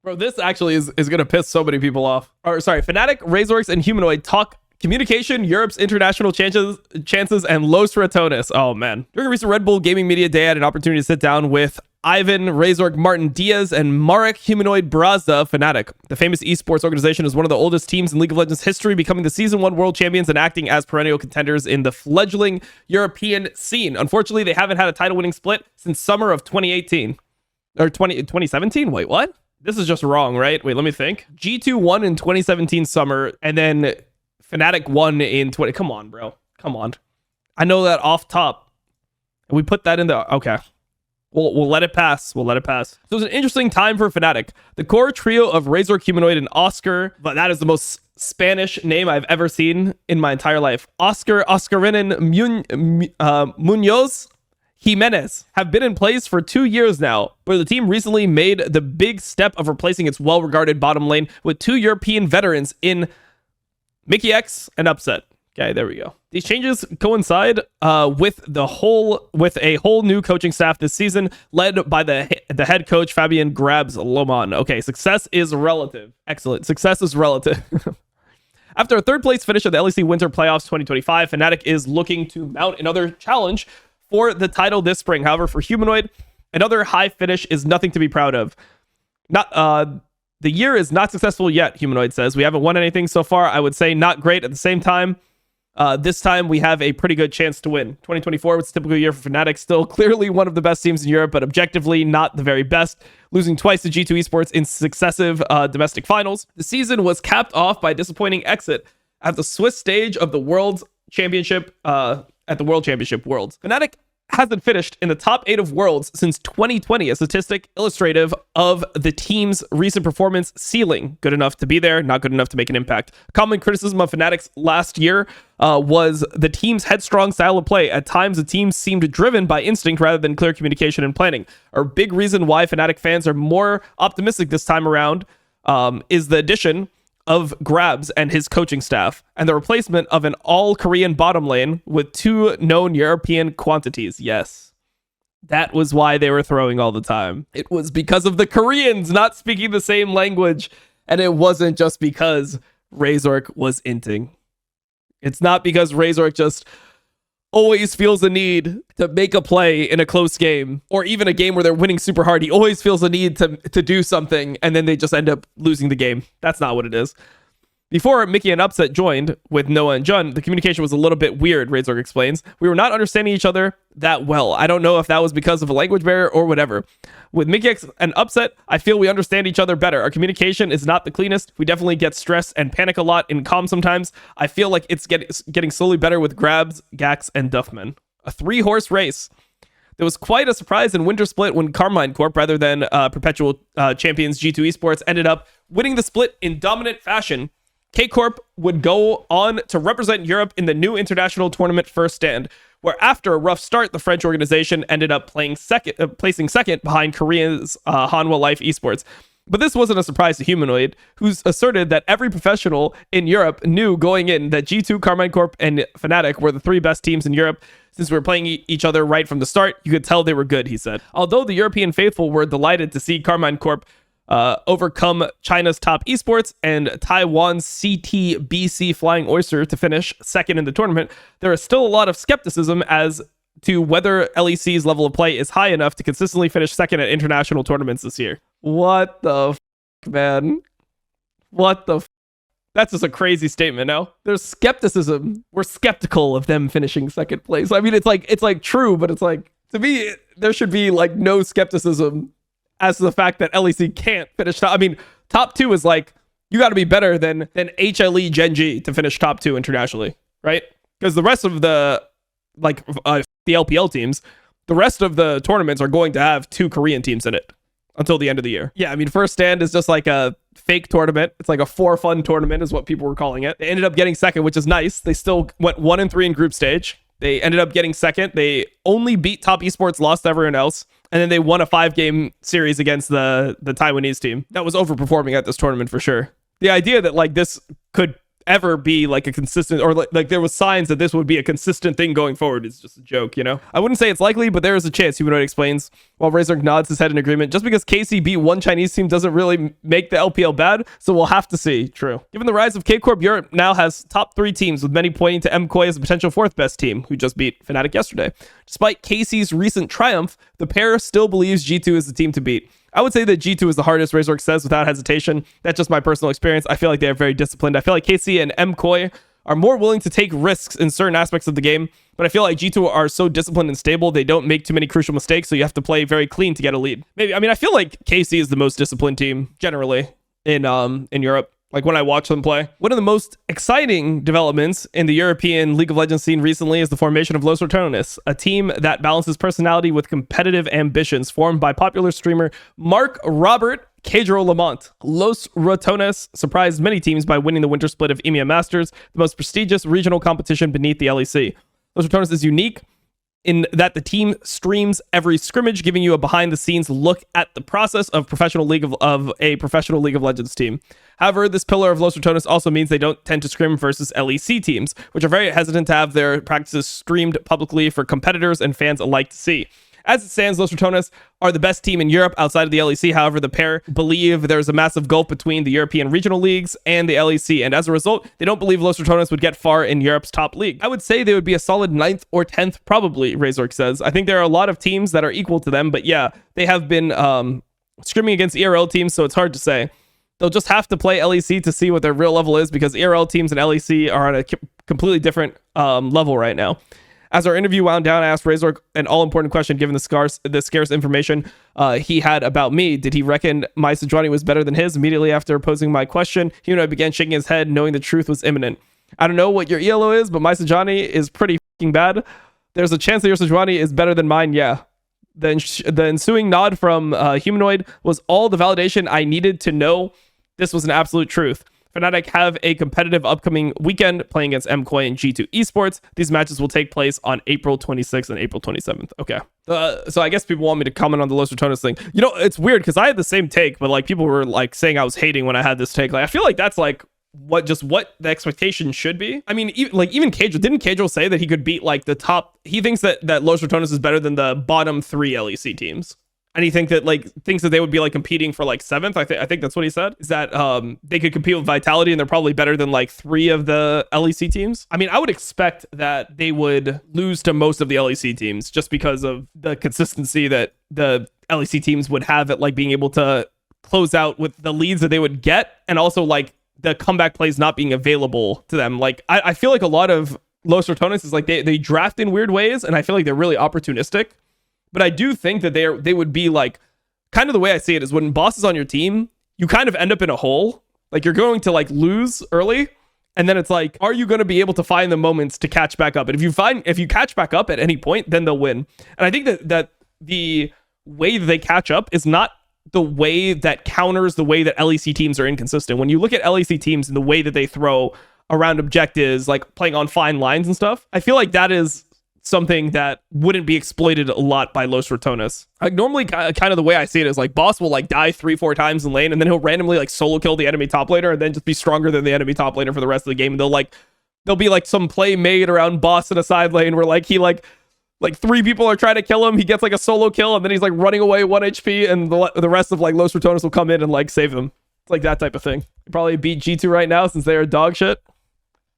Bro, this actually is going to piss so many people off. Or sorry, Fnatic, Razorks, and Humanoid talk communication, Europe's international chances, and Los Ratones. Oh, man. During a recent Red Bull Gaming Media Day, I had an opportunity to sit down with Ivan, Razork, Martin Diaz, and Marek Humanoid Brazda of Fnatic. The famous esports organization is one of the oldest teams in League of Legends history, becoming the Season 1 world champions and acting as perennial contenders in the fledgling European scene. Unfortunately, they haven't had a title-winning split since summer of 2018. Or 2017? Wait, what? This is just wrong, right? Wait, let me think. G2 won in 2017 summer, and then Fnatic won in 20... Come on, bro. Come on. I know that off top. We put that in the... Okay. We'll let it pass. We'll let it pass. So it was an interesting time for Fnatic. The core trio of Razork, Humanoid, and Oscar, but that is the most Spanish name I've ever seen in my entire life. Oscarinen Munoz Jimenez have been in place for 2 years now, but the team recently made the big step of replacing its well-regarded bottom lane with 2 European veterans in Mickey X and Upset. Okay, there we go. These changes coincide with a whole new coaching staff this season, led by the head coach Fabian Grabs Lomon. Okay, success is relative. Excellent. Success is relative. After a third place finish of the LEC Winter Playoffs 2025, Fnatic is looking to mount another challenge for the title this spring. However, for Humanoid, another high finish is nothing to be proud of. The year is not successful yet, Humanoid says. We haven't won anything so far. I would say not great. At the same time, this time we have a pretty good chance to win. 2024 was a typical year for Fnatic. Still clearly one of the best teams in Europe, but objectively not the very best, losing twice to G2 Esports in successive domestic finals. The season was capped off by a disappointing exit at the Swiss stage of the World Championship, at the World Championship Worlds. Fnatic hasn't finished in the top 8 of Worlds since 2020, a statistic illustrative of the team's recent performance ceiling. Good enough to be there, not good enough to make an impact. Common criticism of Fnatic's last year was the team's headstrong style of play. At times, the team seemed driven by instinct rather than clear communication and planning. A big reason why Fnatic fans are more optimistic this time around is the addition of Grabs and his coaching staff, and the replacement of an all-Korean bottom lane with 2 known European quantities. Yes, that was why they were throwing all the time. It was because of the Koreans not speaking the same language, and it wasn't just because Razork was inting. It's not because Razork just always feels the need to make a play in a close game, or even a game where they're winning super hard. He always feels the need to do something, and then they just end up losing the game. That's not what it is. Before Mickey and Upset joined with Noah and Jun, the communication was a little bit weird, Razork explains. We were not understanding each other that well. I don't know if that was because of a language barrier or whatever. With Mickey and Upset, I feel we understand each other better. Our communication is not the cleanest. We definitely get stressed and panic a lot in comm sometimes. I feel like it's getting slowly better with Grabs, Gax, and Duffman. A 3-horse race. There was quite a surprise in Winter Split when Carmine Corp, rather than perpetual champions G2 Esports, ended up winning the split in dominant fashion. K-Corp would go on to represent Europe in the new international tournament First Stand, where after a rough start, the French organization ended up placing second behind Korea's Hanwha Life Esports. But this wasn't a surprise to Humanoid, who's asserted that every professional in Europe knew going in that G2, Carmine Corp, and Fnatic were the 3 best teams in Europe. Since we were playing each other right from the start, you could tell they were good, he said. Although the European faithful were delighted to see Carmine Corp overcome China's top esports and Taiwan's CTBC Flying Oyster to finish second in the tournament, there is still a lot of skepticism as to whether LEC's level of play is high enough to consistently finish second at international tournaments this year. What the man? What the That's just a crazy statement. Now there's skepticism. We're skeptical of them finishing second place. I mean, it's like true, but it's like, to me, there should be like no skepticism as to the fact that LEC can't finish top. I mean, top 2 is like, you got to be better than HLE Gen G to finish top 2 internationally, right? Because the rest of the the LPL teams, the rest of the tournaments are going to have 2 Korean teams in it until the end of the year. Yeah, I mean, First Stand is just like a fake tournament. It's like a for fun tournament is what people were calling it. They ended up getting second, which is nice. They still went 1-3 in group stage. They ended up getting second. They only beat Top Esports, lost to everyone else. And then they won a 5-game series against the Taiwanese team that was overperforming at this tournament for sure. The idea that like this could ever be like a consistent, or like there was signs that this would be a consistent thing going forward. It's just a joke, you know? I wouldn't say it's likely, but there is a chance, Humanoid explains, while Razork nods his head in agreement. Just because KC beat one Chinese team doesn't really make the LPL bad, so we'll have to see. True. Given the rise of K-Corp, Europe now has top 3 teams, with many pointing to MKOI as a potential 4th best team, who just beat Fnatic yesterday. Despite KC's recent triumph, the pair still believes G2 is the team to beat. I would say that G2 is the hardest, Razork says without hesitation. That's just my personal experience. I feel like they are very disciplined. I feel like KC and MKOI are more willing to take risks in certain aspects of the game, but I feel like G2 are so disciplined and stable, they don't make too many crucial mistakes, so you have to play very clean to get a lead. Maybe, I mean, I feel like KC is the most disciplined team generally in Europe. Like when I watch them play. One of the most exciting developments in the European League of Legends scene recently is the formation of Los Ratones, a team that balances personality with competitive ambitions, formed by popular streamer Mark Robert Cadro Lamont. Los Ratones surprised many teams by winning the winter split of EMEA Masters, the most prestigious regional competition beneath the LEC. Los Ratones is unique in that the team streams every scrimmage, giving you a behind-the-scenes look at the process of a professional League of Legends team. However, this pillar of Los Ratones also means they don't tend to scrim versus LEC teams, which are very hesitant to have their practices streamed publicly for competitors and fans alike to see. As it stands, Los Ratones are the best team in Europe outside of the LEC. However, the pair believe there's a massive gulf between the European regional leagues and the LEC, and as a result, they don't believe Los Ratones would get far in Europe's top league. I would say they would be a solid 9th or 10th, probably, Razork says. I think there are a lot of teams that are equal to them, but yeah, they have been scrimming against ERL teams, so it's hard to say. They'll just have to play LEC to see what their real level is, because ERL teams and LEC are on a completely different level right now. As our interview wound down, I asked Razork an all-important question given the scarce information he had about me. Did he reckon my Sejuani was better than his? Immediately after posing my question, I began shaking his head, knowing the truth was imminent. I don't know what your ELO is, but my Sejuani is pretty fucking bad. There's a chance that your Sejuani is better than mine, yeah. The ensuing nod from Humanoid was all the validation I needed to know this was an absolute truth. Fnatic have a competitive upcoming weekend playing against MKOI and G2 Esports. These matches will take place on April 26th and April 27th. Okay. So I guess people want me to comment on the Los Ratones thing. It's weird because I had the same take, but like people were like saying I was hating when I had this take. Like I feel like that's like what the expectation should be. I mean, even Cadro, didn't Cadro say that he could beat like the top? He thinks that Los Ratones is better than the bottom 3 LEC teams. And he thinks that they would be like competing for like 7th. I think that's what he said, is that they could compete with Vitality and they're probably better than like 3 of the LEC teams. I mean, I would expect that they would lose to most of the LEC teams just because of the consistency that the LEC teams would have at like being able to close out with the leads that they would get, and also like the comeback plays not being available to them. Like I feel like a lot of Los Ratones is like they draft in weird ways, and I feel like they're really opportunistic. But I do think that they would be like, kind of the way I see it is when boss is on your team, you kind of end up in a hole. Like you're going to like lose early, and then it's like, are you going to be able to find the moments to catch back up? And if you catch back up at any point, then they'll win. And I think that the way that they catch up is not the way that counters the way that LEC teams are inconsistent. When you look at LEC teams and the way that they throw around objectives, like playing on fine lines and stuff, I feel like that is something that wouldn't be exploited a lot by Los Ratones. Like normally kind of the way I see it is like boss will like die 3-4 times in lane, and then he'll randomly like solo kill the enemy top laner and then just be stronger than the enemy top laner for the rest of the game. And there'll be like some play made around boss in a side lane where like he like 3 people are trying to kill him, he gets like a solo kill, and then he's like running away 1 HP, and the rest of like Los Ratones will come in and like save him. It's like that type of thing. You probably beat G2 right now since they are dog shit.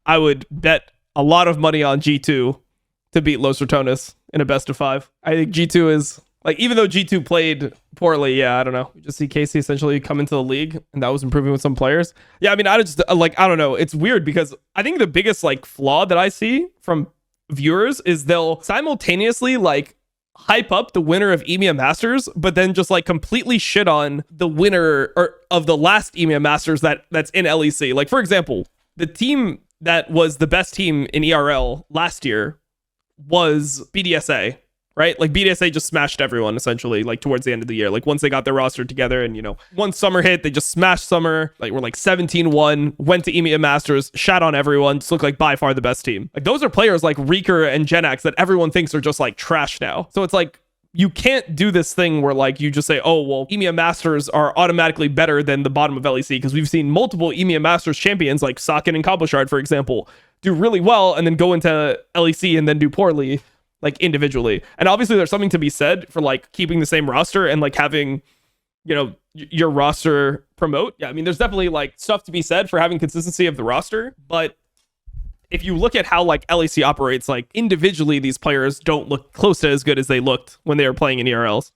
I would bet a lot of money on G2 to beat Los Ratones in a best of 5. I think G2 is like, even though G2 played poorly, yeah, I don't know. We just see KC essentially come into the league, and that was improving with some players. Yeah, I mean, I don't know. It's weird because I think the biggest like flaw that I see from viewers is they'll simultaneously like hype up the winner of EMEA Masters, but then just like completely shit on the winner of the last EMEA Masters that's in LEC. Like, for example, the team that was the best team in ERL last year was BDSA, right? Like BDSA just smashed everyone essentially, like towards the end of the year. Like once they got their roster together, and once summer hit, they just smashed summer. Like we're like 17-1, went to EMEA Masters, shot on everyone, just looked like by far the best team. Like those are players like Reeker and Genax that everyone thinks are just like trash now. So it's like you can't do this thing where like you just say, oh, well, EMEA Masters are automatically better than the bottom of LEC, because we've seen multiple EMEA Masters champions like Socken and Cobblershard, for example, do really well and then go into LEC and then do poorly, like individually. And obviously there's something to be said for like keeping the same roster and like having, you know, your roster promote. Yeah, I mean, there's definitely like stuff to be said for having consistency of the roster, but if you look at how like LEC operates, like individually, these players don't look close to as good as they looked when they were playing in ERLs.